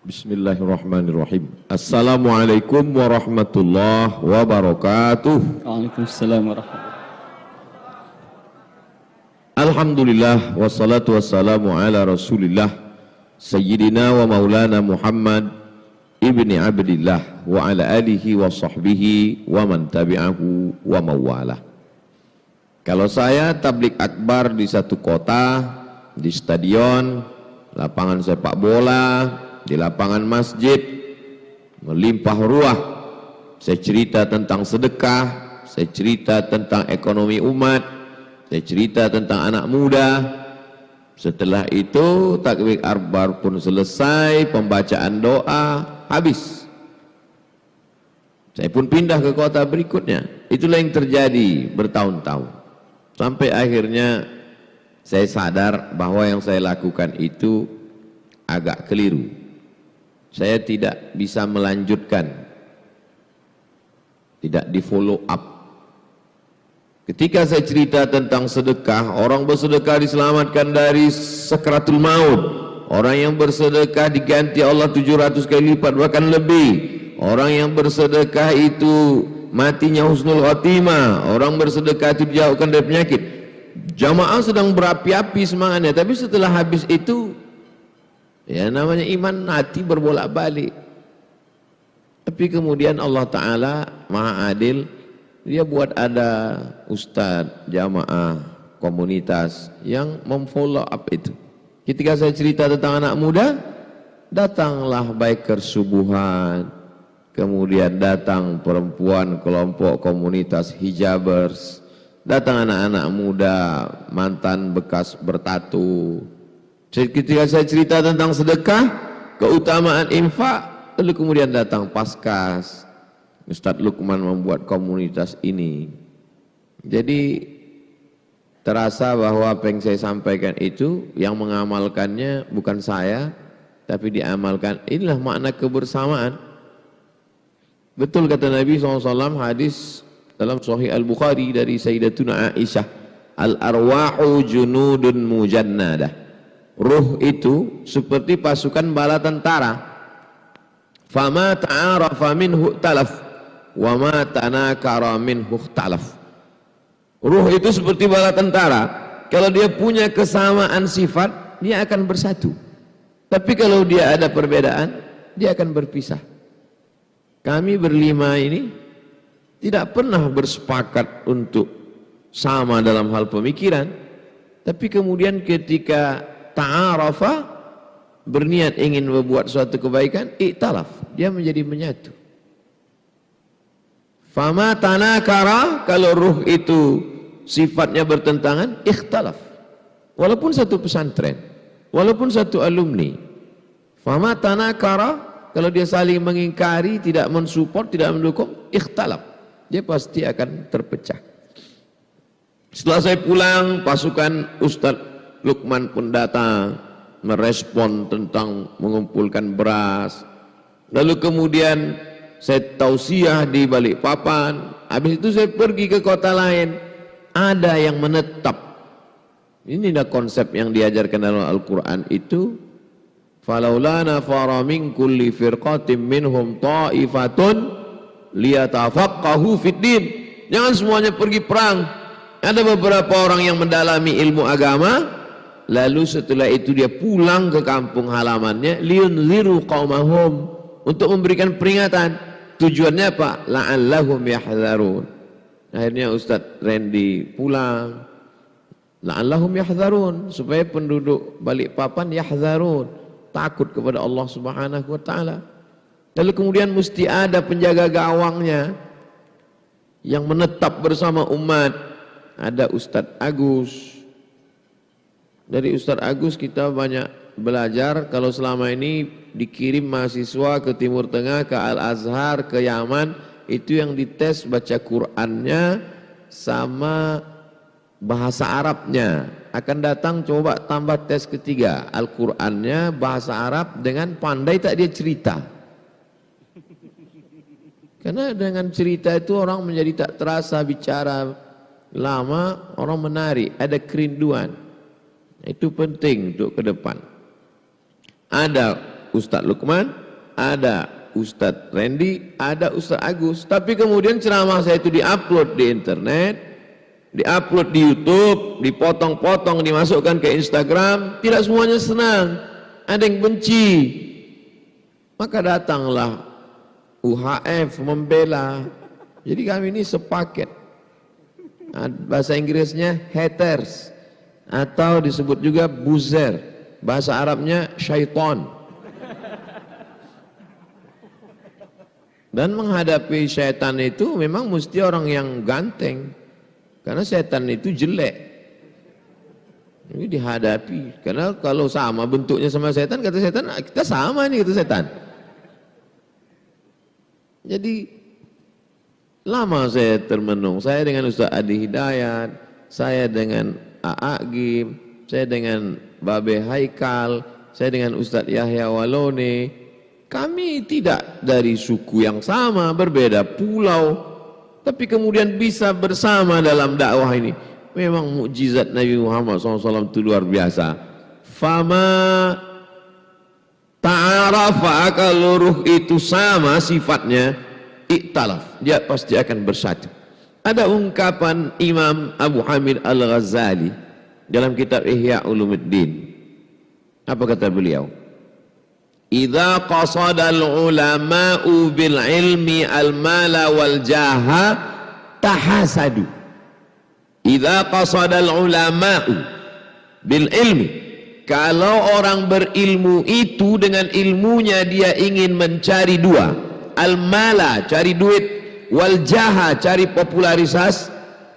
Bismillahirrahmanirrahim. Assalamualaikum warahmatullahi wabarakatuh. Waalaikumsalam warahmatullahi. Alhamdulillah wassalatu wassalamu ala Rasulillah Sayyidina wa Maulana Muhammad ibni Abdillah wa ala alihi wa sahbihi wa man tabi'ahu wa mawalah. Kalau saya tablik akbar di satu kota, di stadion, lapangan sepak bola, di lapangan masjid, melimpah ruah. Saya cerita tentang sedekah, saya cerita tentang ekonomi umat, saya cerita tentang anak muda. Setelah itu takbir akbar pun selesai, pembacaan doa habis. Saya pun pindah ke kota berikutnya. Itulah yang terjadi bertahun-tahun. Sampai akhirnya saya sadar bahwa yang saya lakukan itu agak keliru. Saya tidak bisa melanjutkan, tidak di follow up. Ketika saya cerita tentang sedekah, orang bersedekah diselamatkan dari sakratul maut. Orang yang bersedekah diganti Allah 700 kali lipat bahkan lebih. Orang yang bersedekah itu matinya husnul khotimah. Orang bersedekah itu dijauhkan dari penyakit. Jamaah sedang berapi-api semangatnya, tapi setelah habis itu ya namanya iman hati berbolak-balik. Tapi kemudian Allah Ta'ala Maha Adil, dia buat ada ustadz, jamaah, komunitas yang memfollow up itu. Ketika saya cerita tentang anak muda, datanglah biker subuhan, kemudian datang perempuan kelompok komunitas hijabers, datang anak-anak muda, mantan bekas bertatu. Ketika saya cerita tentang sedekah, keutamaan infak, lalu kemudian datang Paskas, Ustadz Lukman membuat komunitas ini. Jadi terasa bahwa apa yang saya sampaikan itu, yang mengamalkannya bukan saya, tapi diamalkan. Inilah makna kebersamaan. Betul kata Nabi SAW, hadis dalam Sahih Al-Bukhari dari Sayyidatuna Aisyah, Al-arwahu junudun mujannadah. Ruh itu seperti pasukan bala tentara. Fama ta'arafa minhu talaf wa ma tanakara minhu talaf. Ruh itu seperti bala tentara. Kalau dia punya kesamaan sifat, dia akan bersatu. Tapi kalau dia ada perbedaan, dia akan berpisah. Kami berlima ini tidak pernah bersepakat untuk sama dalam hal pemikiran. Tapi kemudian ketika ta'arafa, berniat ingin membuat suatu kebaikan, iktalaf, dia menjadi menyatu. Fama tanakara, kalau ruh itu sifatnya bertentangan, ikhtalaf. Walaupun satu pesantren, walaupun satu alumni. Fama tanakara, kalau dia saling mengingkari, tidak mensupport, tidak mendukung, ikhtalaf, dia pasti akan terpecah. Setelah saya pulang, pasukan Ustadz Lukman pun datang merespon tentang mengumpulkan beras. Lalu kemudian saya tausiah di Balikpapan. Habis itu saya pergi ke kota lain. Ada yang menetap. Ini dah konsep yang diajarkan dalam Al-Quran itu. Falaula nafara min kulli firqatin minhum ta'ifatun liyatafaqahu fid din. Jangan semuanya pergi perang. Ada beberapa orang yang mendalami ilmu agama, lalu setelah itu dia pulang ke kampung halamannya, liyunziru qaumahum, untuk memberikan peringatan. Tujuannya apa? La'allahum yahdzarun. Akhirnya Ustadz Randy pulang, la'allahum yahdzarun, supaya penduduk Balikpapan yahdzarun, takut kepada Allah Subhanahu wa taala. Lalu kemudian mesti ada penjaga gawangnya yang menetap bersama umat. Ada Ustadz Agus. Dari Ustadz Agus kita banyak belajar. Kalau selama ini dikirim mahasiswa ke Timur Tengah, ke Al-Azhar, ke Yaman, itu yang dites baca Qur'annya sama bahasa Arabnya. Akan datang coba tambah tes ketiga, Al-Qur'annya bahasa Arab dengan pandai tak dia cerita. Karena dengan cerita itu orang menjadi tak terasa bicara lama, orang menarik, ada kerinduan. Itu penting untuk ke depan. Ada Ustadz Lukman, ada Ustadz Randy, ada Ustadz Agus. Tapi kemudian ceramah saya itu diupload di internet, diupload di YouTube, dipotong-potong, dimasukkan ke Instagram. Tidak semuanya senang, ada yang benci. Maka datanglah UHF membela. Jadi kami ini sepaket. Bahasa Inggrisnya haters, atau disebut juga buzzer. Bahasa Arabnya syaitan. Dan menghadapi syaitan itu memang mesti orang yang ganteng, karena syaitan itu jelek. Ini dihadapi, karena kalau sama bentuknya sama syaitan, kata syaitan, kita sama nih, kata syaitan. Jadi lama saya termenung, saya dengan Ustaz Adi Hidayat, saya dengan A.A. Gim, saya dengan Babe Haikal, saya dengan Ustaz Yahya Walone. Kami tidak dari suku yang sama, berbeda pulau, tapi kemudian bisa bersama dalam dakwah ini. Memang mukjizat Nabi Muhammad SAW itu luar biasa. Fama ta'arafa, kalau ruh itu sama sifatnya, iktalaf, dia pasti akan bersatu. Ada ungkapan Imam Abu Hamid Al-Ghazali dalam kitab Ihya Ulumuddin. Apa kata beliau? Idza qasada al-ulama'u bil ilmi al-mala wal jaha tahasadu. Idza qasada al-ulama'u bil ilmi, kalau orang berilmu itu dengan ilmunya dia ingin mencari dua, al-mala cari duit, wal jaha cari popularitas,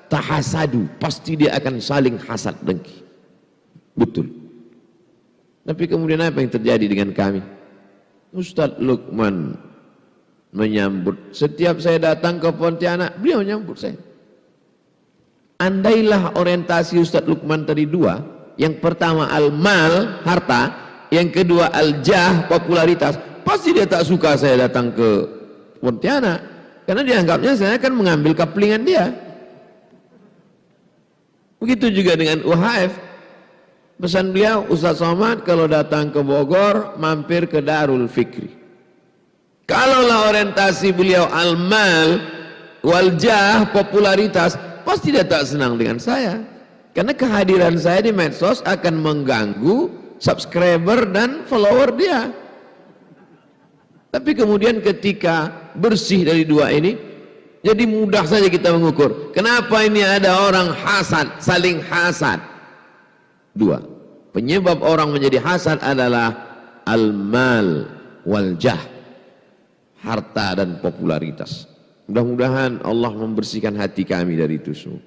tahasadu pasti dia akan saling hasad dengki. Betul. Tapi kemudian apa yang terjadi dengan kami? Ustadz Lukman menyambut, setiap saya datang ke Pontianak beliau menyambut saya. Andailah orientasi Ustadz Lukman tadi dua, yang pertama al-mal, harta, yang kedua al-jah, popularitas, pasti dia tak suka saya datang ke Pontianak, karena dianggapnya saya akan mengambil kaplingan dia. Begitu juga dengan UHF. Pesan beliau, Ustaz Somad kalau datang ke Bogor mampir ke Darul Fikri. Kalaulah orientasi beliau al-mal wal-jah, popularitas, pasti dia tak senang dengan saya, karena kehadiran saya di medsos akan mengganggu subscriber dan follower dia. Tapi kemudian ketika bersih dari dua ini, jadi mudah saja kita mengukur. Kenapa ini ada orang hasad, saling hasad? Dua, penyebab orang menjadi hasad adalah al-mal wal-jah, harta dan popularitas. Mudah-mudahan Allah membersihkan hati kami dari itu semua.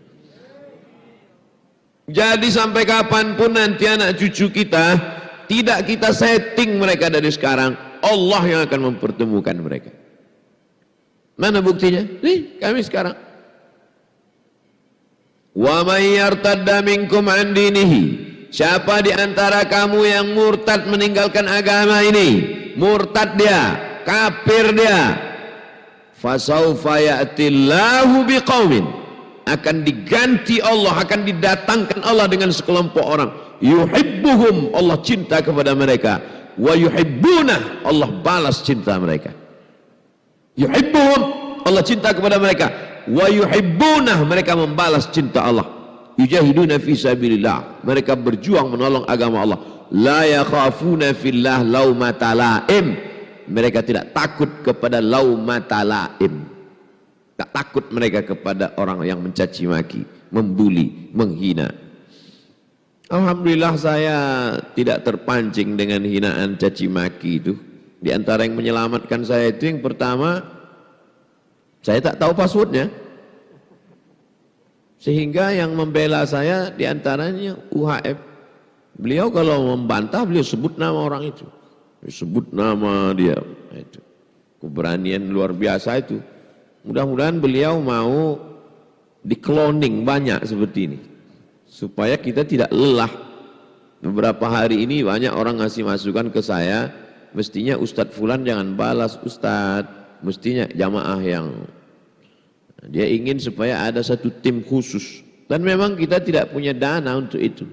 Jadi sampai kapanpun nanti anak cucu kita, tidak kita setting mereka dari sekarang, Allah yang akan mempertemukan mereka. Mana buktinya? Nih kami sekarang. Wa may yartadda minkum an dinihi, siapa di antara kamu yang murtad meninggalkan agama ini, murtad dia, kafir dia, fasaufa ya'tillahu biqaumin, akan diganti Allah, akan didatangkan Allah dengan sekelompok orang, yuhibbuhum, Allah cinta kepada mereka, wa yuhibbunah, Allah balas cinta mereka. Yuhibbuhum, Allah cinta kepada mereka, wa yuhibbunah, mereka membalas cinta Allah. Yujahiduna fi sabilillah, mereka berjuang menolong agama Allah. La yakhafuna fillah laumata laim, mereka tidak takut kepada laumata laim, tak takut mereka kepada orang yang mencaci maki, membuli, menghina. Alhamdulillah saya tidak terpancing dengan hinaan caci maki itu. Di antara yang menyelamatkan saya itu, yang pertama, saya tak tahu passwordnya, sehingga yang membela saya diantaranya UHF. Beliau kalau membantah, beliau sebut nama orang itu, sebut nama dia. Itu keberanian luar biasa itu. Mudah-mudahan beliau mau di-cloning banyak seperti ini, supaya kita tidak lelah. Beberapa hari ini banyak orang ngasih masukan ke saya, mestinya Ustadz Fulan jangan balas Ustadz, mestinya jamaah yang dia ingin supaya ada satu tim khusus, dan memang kita tidak punya dana untuk itu.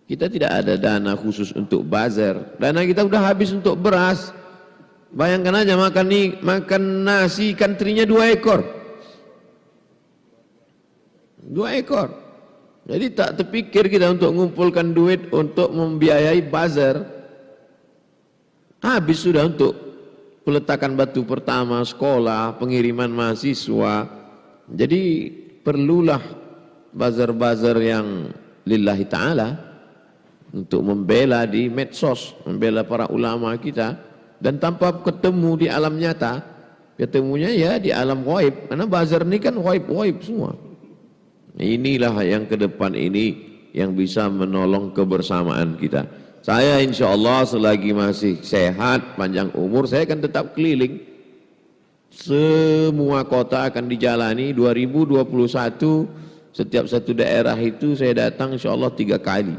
Kita tidak ada dana khusus untuk bazar. Dana kita udah habis untuk beras. Bayangkan aja makan nasi ikan terinya 2 ekor. 2 ekor. Jadi tak terpikir kita untuk mengumpulkan duit untuk membiayai bazar. Habis sudah untuk peletakan batu pertama, sekolah, pengiriman mahasiswa. Jadi perlulah bazar-bazar yang lillahi ta'ala untuk membela di medsos, membela para ulama kita, dan tanpa ketemu di alam nyata, ketemunya ya di alam ghaib, karena bazar ini kan ghaib-ghaib semua. Inilah yang ke depan ini yang bisa menolong kebersamaan kita. Saya insya Allah selagi masih sehat, panjang umur, saya akan tetap keliling. Semua kota akan dijalani. 2021 setiap satu daerah itu saya datang insya Allah 3 kali.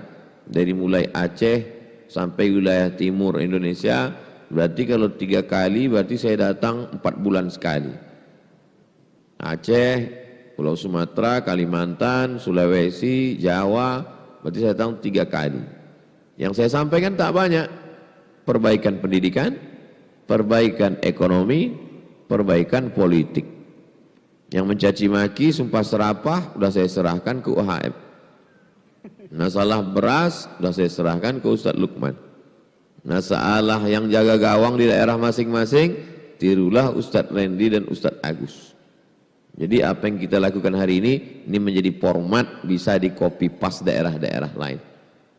Dari mulai Aceh sampai wilayah timur Indonesia. Berarti kalau 3 kali berarti saya datang 4 bulan sekali. Aceh, Pulau Sumatera, Kalimantan, Sulawesi, Jawa, berarti saya datang 3 kali. Yang saya sampaikan tak banyak. Perbaikan pendidikan, perbaikan ekonomi, perbaikan politik. Yang mencaci maki, sumpah serapah, sudah saya serahkan ke UHM. Masalah beras, sudah saya serahkan ke Ustadz Lukman. Masalah yang jaga gawang di daerah masing-masing, tirulah Ustadz Randy dan Ustadz Agus. Jadi apa yang kita lakukan hari ini menjadi format bisa di copy paste daerah-daerah lain.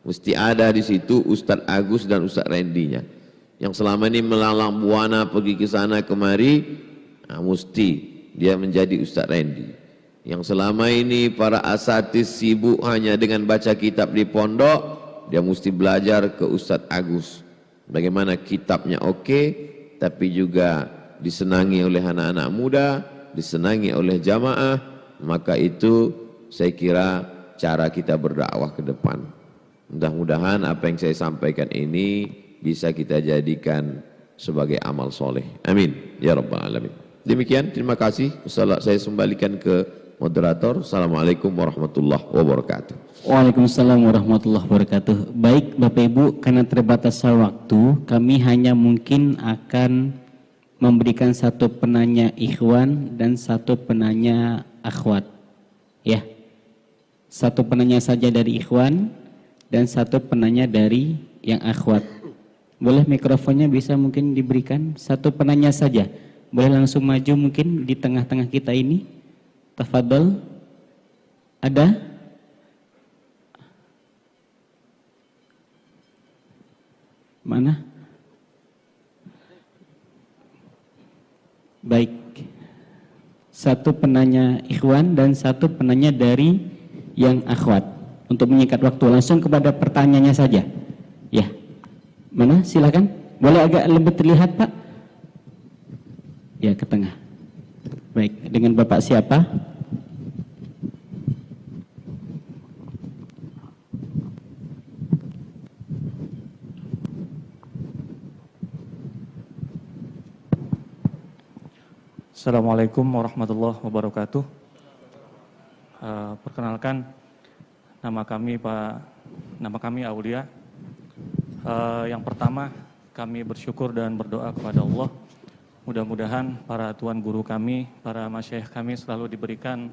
Mesti ada di situ Ustadz Agus dan Ustadz Randy-nya. Yang selama ini melalang buana pergi ke sana kemari, mesti dia menjadi Ustadz Randy. Yang selama ini para asatis sibuk hanya dengan baca kitab di pondok, dia mesti belajar ke Ustadz Agus. Bagaimana kitabnya oke, tapi juga disenangi oleh anak-anak muda, disenangi oleh jamaah, maka itu saya kira cara kita berdakwah ke depan. Mudah-mudahan apa yang saya sampaikan ini bisa kita jadikan sebagai amal soleh. Amin. Ya Rabbal Alamin. Demikian, terima kasih. Saya kembalikan ke moderator. Assalamualaikum warahmatullahi wabarakatuh. Waalaikumsalam warahmatullahi wabarakatuh. Baik Bapak Ibu, karena terbatasnya waktu, kami hanya mungkin akan memberikan 1 penanya ikhwan dan 1 penanya akhwat. Ya, 1 penanya saja dari ikhwan dan 1 penanya dari yang akhwat. Boleh mikrofonnya bisa mungkin diberikan? 1 penanya saja. Boleh langsung maju mungkin di tengah-tengah kita ini. Tafadhol. Ada? Mana? Baik. 1 penanya ikhwan dan 1 penanya dari yang akhwat. Untuk menyingkat waktu, langsung kepada pertanyaannya saja. Ya. Mana? Silakan. Boleh agak lebih terlihat, Pak? Ya, ke tengah. Baik, dengan Bapak siapa? Assalamualaikum warahmatullahi wabarakatuh. Perkenalkan, nama kami Aulia. Yang pertama, kami bersyukur dan berdoa kepada Allah. Mudah-mudahan para tuan guru kami, para masyayikh kami selalu diberikan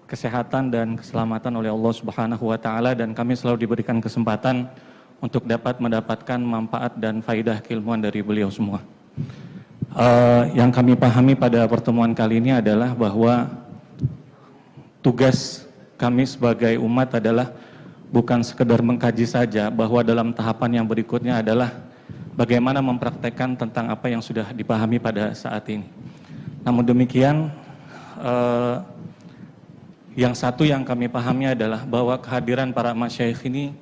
kesehatan dan keselamatan oleh Allah Subhanahu wa taala, dan kami selalu diberikan kesempatan untuk dapat mendapatkan manfaat dan faidah keilmuan dari beliau semua. Yang kami pahami pada pertemuan kali ini adalah bahwa tugas kami sebagai umat adalah bukan sekedar mengkaji saja, bahwa dalam tahapan yang berikutnya adalah bagaimana mempraktekkan tentang apa yang sudah dipahami pada saat ini. Namun demikian, yang satu yang kami pahami adalah bahwa kehadiran para masyayikh ini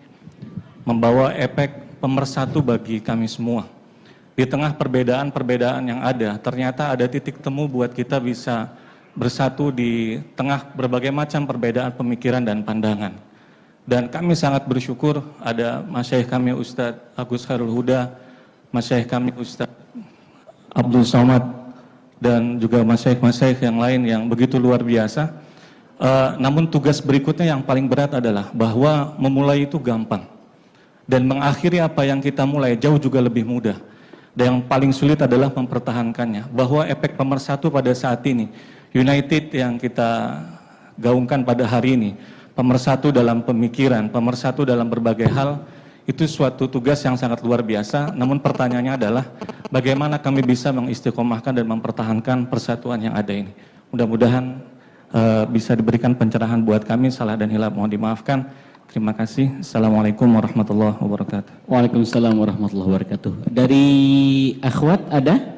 membawa efek pemersatu bagi kami semua. Di tengah perbedaan-perbedaan yang ada, ternyata ada titik temu buat kita bisa bersatu di tengah berbagai macam perbedaan pemikiran dan pandangan. Dan kami sangat bersyukur ada masyayikh kami Ustadz Agus Khairul Huda, masyayikh kami Ustadz Abdul Somad, dan juga masyayikh-masyayikh yang lain yang begitu luar biasa. Namun tugas berikutnya yang paling berat adalah bahwa memulai itu gampang. Dan mengakhiri apa yang kita mulai jauh juga lebih mudah. Dan yang paling sulit adalah mempertahankannya. Bahwa efek pemersatu pada saat ini, United yang kita gaungkan pada hari ini, pemersatu dalam pemikiran, pemersatu dalam berbagai hal, itu suatu tugas yang sangat luar biasa. Namun pertanyaannya adalah bagaimana kami bisa mengistiqomahkan dan mempertahankan persatuan yang ada ini. Mudah-mudahan bisa diberikan pencerahan buat kami. Salah dan hilaf mohon dimaafkan. Terima kasih. Assalamualaikum warahmatullahi wabarakatuh. Waalaikumsalam warahmatullahi wabarakatuh. Dari akhwat ada?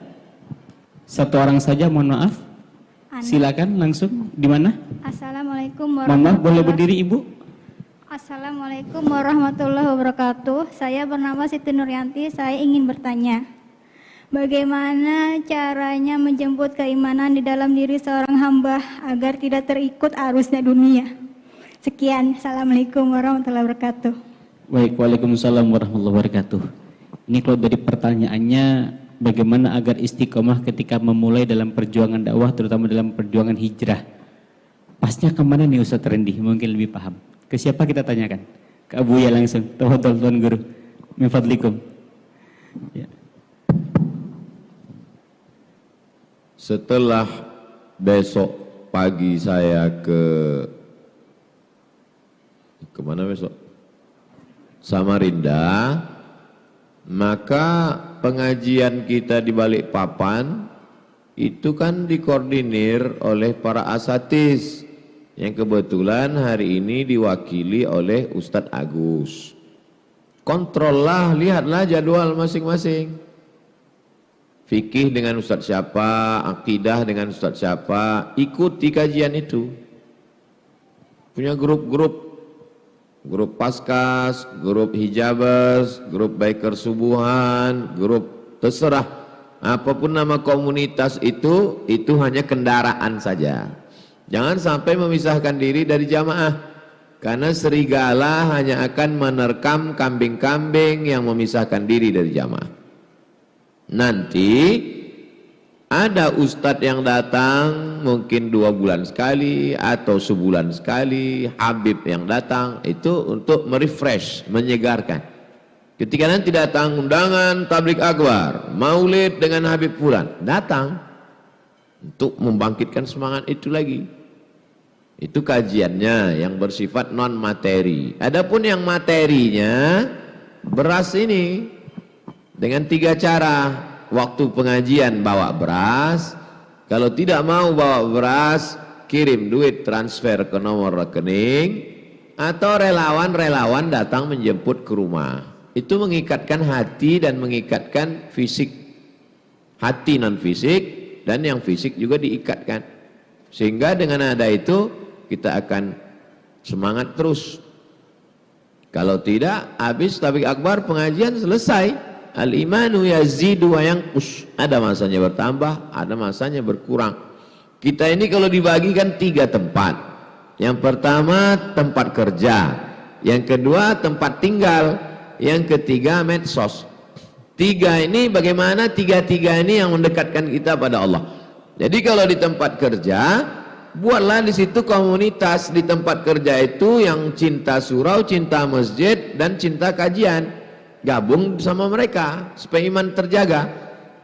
Satu orang saja, mohon maaf. Silakan langsung. Di mana? Assalamualaikum Mohon maaf, boleh berdiri Ibu? Assalamualaikum warahmatullahi wabarakatuh. Saya bernama Siti Nuryanti. Saya ingin bertanya, bagaimana caranya menjemput keimanan di dalam diri seorang hamba agar tidak terikut arusnya dunia? Sekian. Assalamualaikum warahmatullahi wabarakatuh. Baik, waalaikumsalam warahmatullahi wabarakatuh. Ini kalau dari pertanyaannya, bagaimana agar istiqomah ketika memulai dalam perjuangan dakwah, terutama dalam perjuangan hijrah. Pasnya kemana nih Ustaz Rendi? Mungkin lebih paham. Ke siapa kita tanyakan? Ke Abu ya langsung. Tafadhol Tuan Guru. Min fadlikum. Ya. Setelah besok pagi saya kemana besok? Samarinda, maka pengajian kita di Balikpapan itu kan dikoordinir oleh para asatiz yang kebetulan hari ini diwakili oleh Ustadz Agus. Kontrollah, lihatlah jadwal masing-masing. Fikih dengan Ustadz siapa, akidah dengan Ustadz siapa, ikuti kajian itu. Punya grup-grup, grup paskas, grup hijabers, grup biker subuhan, grup terserah. Apapun nama komunitas itu hanya kendaraan saja. Jangan sampai memisahkan diri dari jamaah, karena serigala hanya akan menerkam kambing-kambing yang memisahkan diri dari jamaah. Nanti ada ustadz yang datang mungkin 2 bulan sekali atau sebulan sekali, habib yang datang itu untuk merefresh, menyegarkan. Ketika nanti datang undangan tablik akbar, maulid dengan Habib Fulan, datang untuk membangkitkan semangat itu lagi. Itu kajiannya yang bersifat non materi. Adapun yang materinya, beras ini dengan 3 cara. Waktu pengajian bawa beras, kalau tidak mau bawa beras, kirim duit transfer ke nomor rekening, atau relawan-relawan datang menjemput ke rumah. Itu mengikatkan hati dan mengikatkan fisik. Hati non fisik dan yang fisik juga diikatkan. Sehingga dengan ada itu kita akan semangat terus. Kalau tidak, habis tablik akbar pengajian selesai. Al-imanu yazidu wa yanqus. Ada masanya bertambah, ada masanya berkurang. Kita ini kalau dibagikan 3 tempat. Yang pertama tempat kerja, yang kedua tempat tinggal, yang ketiga medsos. 3 ini bagaimana 3 ini yang mendekatkan kita pada Allah. Jadi kalau di tempat kerja, buatlah di situ komunitas. Di tempat kerja itu yang cinta surau, cinta masjid, dan cinta kajian. Gabung sama mereka supaya iman terjaga.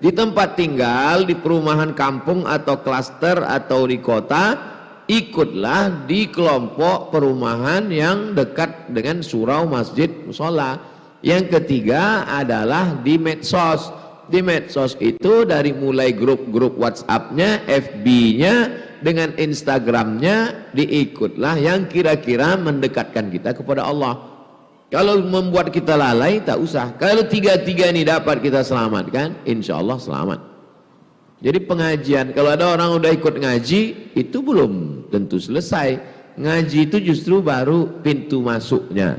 Di tempat tinggal, di perumahan kampung atau klaster atau di kota, ikutlah di kelompok perumahan yang dekat dengan surau, masjid, mushola. Yang ketiga adalah di medsos. Di medsos itu dari mulai grup-grup WhatsApp-nya, FB-nya, dengan Instagram-nya, diikutlah yang kira-kira mendekatkan kita kepada Allah. Kalau membuat kita lalai, tak usah. Kalau 3 ini dapat kita selamatkan, insya Allah selamat. Jadi pengajian, kalau ada orang udah ikut ngaji, itu belum tentu selesai. Ngaji itu justru baru pintu masuknya.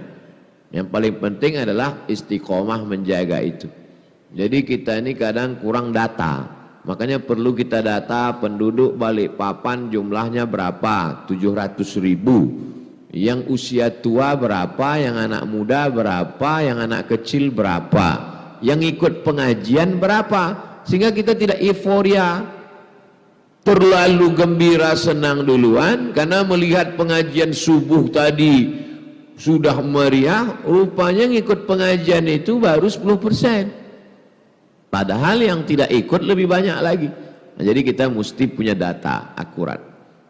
Yang paling penting adalah istiqomah menjaga itu. Jadi kita ini kadang kurang data. Makanya perlu kita data penduduk Balikpapan jumlahnya berapa? 700.000. Yang usia tua berapa, yang anak muda berapa, yang anak kecil berapa, yang ikut pengajian berapa, sehingga kita tidak euforia, terlalu gembira senang duluan karena melihat pengajian subuh tadi sudah meriah, rupanya ngikut pengajian itu baru 10%. Padahal yang tidak ikut lebih banyak lagi. Nah, jadi kita mesti punya data akurat.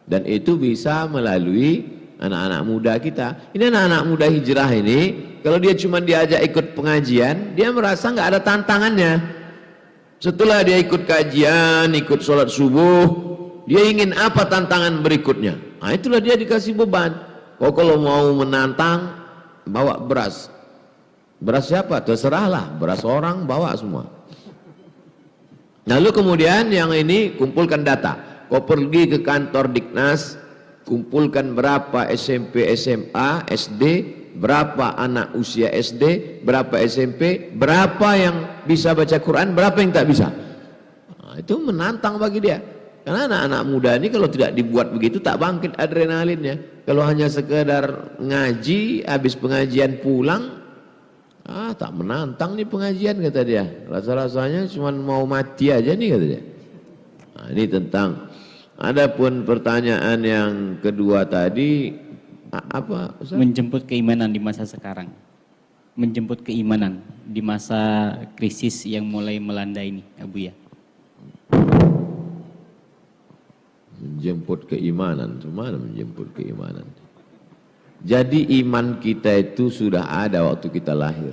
Dan itu bisa melalui anak-anak muda kita. Ini anak-anak muda hijrah ini, kalau dia cuma diajak ikut pengajian, dia merasa nggak ada tantangannya. Setelah dia ikut kajian, ikut sholat subuh, dia ingin apa tantangan berikutnya. Nah itulah dia dikasih beban. Kau kalau mau menantang, bawa beras. Beras siapa? Terserahlah, beras orang bawa semua. Lalu kemudian yang ini kumpulkan data. Kau pergi ke kantor Diknas, kumpulkan berapa SMP, SMA, SD, berapa anak usia SD, berapa SMP, berapa yang bisa baca Quran, berapa yang tak bisa. Nah, itu menantang bagi dia. Karena anak-anak muda ini kalau tidak dibuat begitu tak bangkit adrenalinnya. Kalau hanya sekedar ngaji, habis pengajian pulang, tak menantang nih pengajian kata dia. Rasa-rasanya cuma mau mati aja nih kata dia. Nah, ini tentang. Adapun pertanyaan yang kedua tadi apa Ustaz? Menjemput keimanan di masa sekarang. Menjemput keimanan di masa krisis yang mulai melanda ini, Abu ya. Menjemput keimanan, gimana menjemput keimanan? Jadi iman kita itu sudah ada waktu kita lahir.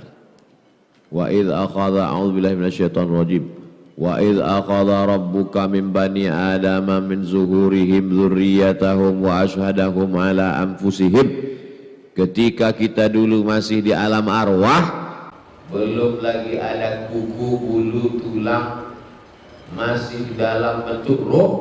Wa idz akhadha a'udzubillahi minasyaitonir rajim. Wa idz akhadha rabbuka min bani adama min zuhurihim dzurriyyatahum wa asyhadahum ala anfusihim. Ketika kita dulu masih di alam arwah, belum lagi ada kuku, bulu, tulang, masih dalam bentuk roh,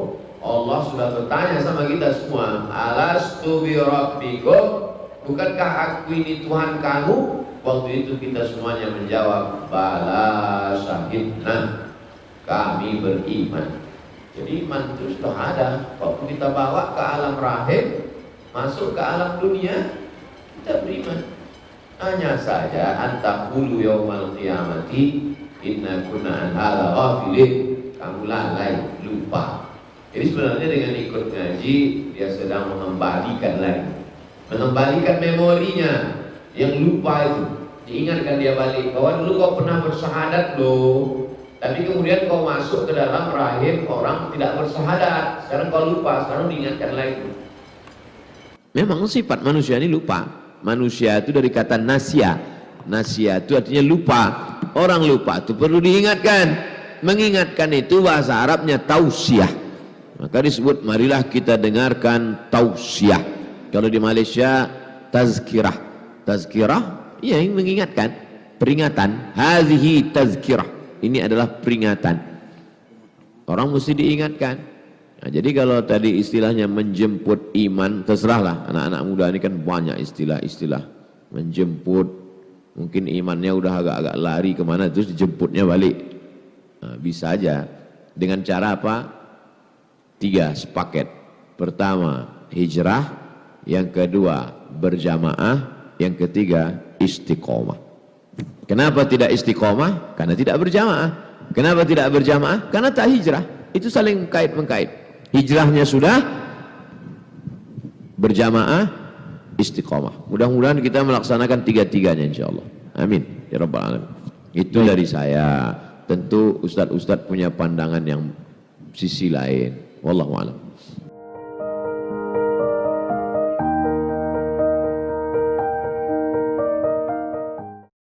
Allah sudah bertanya sama kita semua, alastu bi rabbikum, bukankah aku ini Tuhan kamu? Waktu itu kita semuanya menjawab, bala syahidna, kami beriman. Jadi iman itu sudah ada. Waktu kita bawa ke alam rahim, masuk ke alam dunia, kita beriman. Hanya saja antaqulu yaumal qiyamati inna kunna an hadza ghafilin, kamu lalai, lupa. Jadi sebenarnya dengan ikut ngaji dia sedang mengembalikan lagi, mengembalikan memorinya yang lupa itu, diingatkan dia balik bahwa dulu kau pernah bersyahadat loh, tapi kemudian kau masuk ke dalam rahim orang tidak bersyahadat, sekarang kau lupa, sekarang diingatkan lagi. Memang sifat manusia ini lupa. Manusia itu dari kata nasya. Nasya itu artinya lupa. Orang lupa itu perlu diingatkan. Mengingatkan itu bahasa Arabnya tausiyah. Maka disebut marilah kita dengarkan tausiyah. Kalau di Malaysia tazkirah. Tazkirah ya yang mengingatkan, peringatan. Hazihi tazkirah. Ini adalah peringatan. Orang mesti diingatkan. Nah, jadi kalau tadi istilahnya menjemput iman, terserahlah. Anak-anak muda ini kan banyak istilah-istilah menjemput. Mungkin imannya udah agak-agak lari kemana, terus dijemputnya balik. Nah, bisa aja. Dengan cara apa? 3 sepaket. Pertama hijrah, yang kedua berjamaah, yang ketiga istiqomah. Kenapa tidak istiqomah? Karena tidak berjamaah. Kenapa tidak berjamaah? Karena tak hijrah. Itu saling mengkait-mengkait. Hijrahnya sudah, berjamaah, istiqomah. Mudah-mudahan kita melaksanakan 3-3-nya insyaallah. Amin ya rabbal alamin. Itu dari saya. Tentu ustadz-ustadz punya pandangan yang sisi lain. Wallahu a'lam.